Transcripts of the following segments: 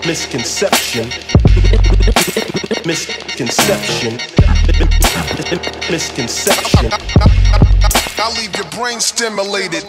Misconception. Misconception. Misconception. I'll leave your brain stimulated.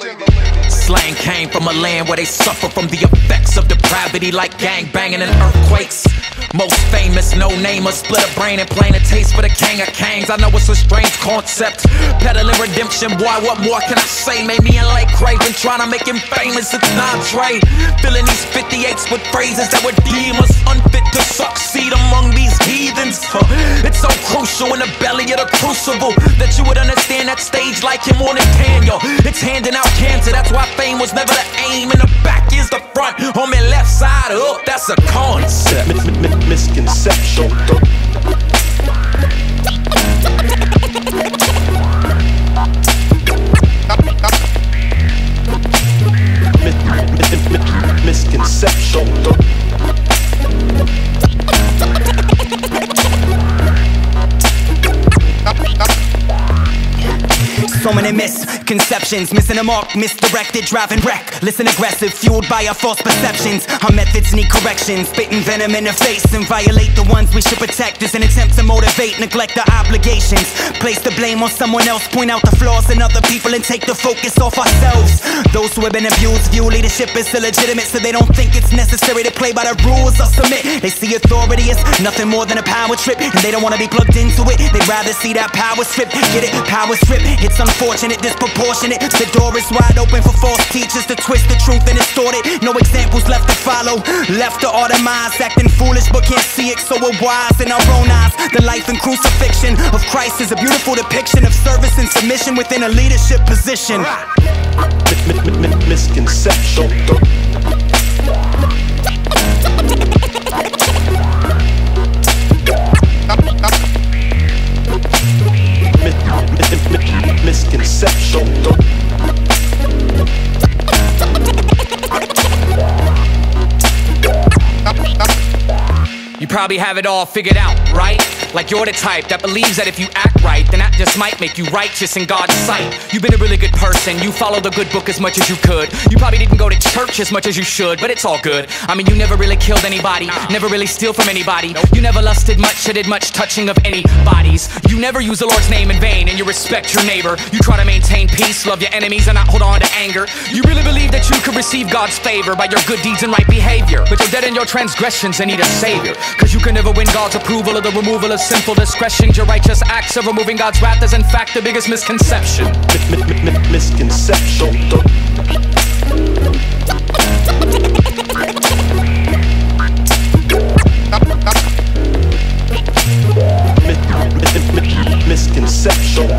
Slang came from a land where they suffer from the effects of depravity, like gangbanging and earthquakes. Most famous no-namer split a brain and plain a taste for the king of kings. I know it's a strange concept, peddling redemption. Boy, what more can I say? Made me in Lecrae, been trying to make him famous. It's not Dre, filling these 58s with phrases that would deem us unfit to succeed among these heathens. It's so crucial in the belly of the crucible that you would understand that stage like him on Daniel. It's handing out cancer, that's why fame was never the aim. And the back is the front, on my left side up, that's a concept. Misconception. Misconception. So many misconceptions, missing the mark, misdirected, driving reckless and aggressive, fueled by our false perceptions. Our methods need correction, spitting venom in the face and violate the ones we should protect as an attempt to motivate, neglect our obligations. Place the blame on someone else, point out the flaws in other people and take the focus off ourselves. Those who have been abused view leadership as illegitimate, so they don't think it's necessary to play by the rules or submit. They see authority as nothing more than a power trip, and they don't want to be plugged into it. They'd rather see that power strip, get it? Power strip. It's unfortunate, disproportionate. The door is wide open for false teachers to twist the truth and distort it. No examples left to follow, left to our demise, acting foolish but can't see it, so we're wise in our own eyes. The life and crucifixion of Christ is a beautiful depiction of service and submission within a leadership position. Misconception. Misconception. You probably have it all figured out, right? Like you're the type that believes that if you act right, then that just might make you righteous in God's sight. You've been a really good person, you follow the good book as much as you could. You probably didn't go to church as much as you should, but it's all good. I mean, you never really killed anybody, never really steal from anybody. You never lusted much or did much touching of any bodies. You never use the Lord's name in vain, and you respect your neighbor. You try to maintain peace, love your enemies, and not hold on to anger. You really believe that you could receive God's favor by your good deeds and right behavior, but you're dead in your transgressions and need a savior. Cause you can never win God's approval or the removal of sinful discretion. Your righteous acts of removing God's wrath is in fact the biggest misconception. Misconception. Misconception.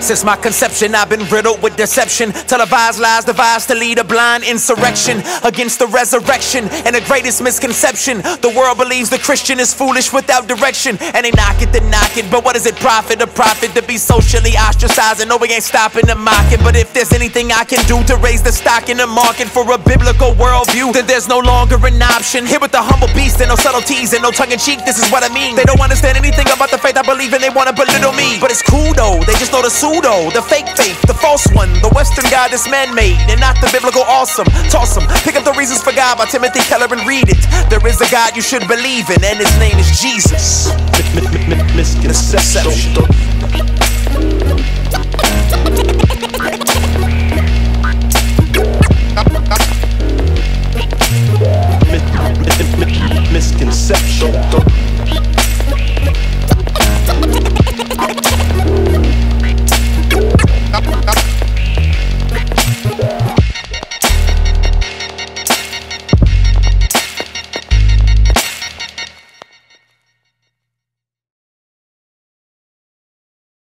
Since my conception, I've been riddled with deception. Televised lies devised to lead a blind insurrection against the resurrection. And the greatest misconception, the world believes the Christian is foolish without direction. And they knock it, then knock it. But what does it profit a prophet to be socially ostracized? And no, we ain't stopping to mock it. But if there's anything I can do to raise the stock in the market for a biblical worldview, then there's no longer an option. Here with the humble beast and no subtleties and no tongue-in-cheek, this is what I mean. They don't understand anything about the faith I believe in, they wanna belittle me. But it's cool though, they just know the pseudo, the fake faith, the false one, the Western God that's man-made, and not the biblical awesome. Toss 'em, pick up the Reasons for God by Timothy Keller and read it. There is a God you should believe in, and his name is Jesus. Misconception.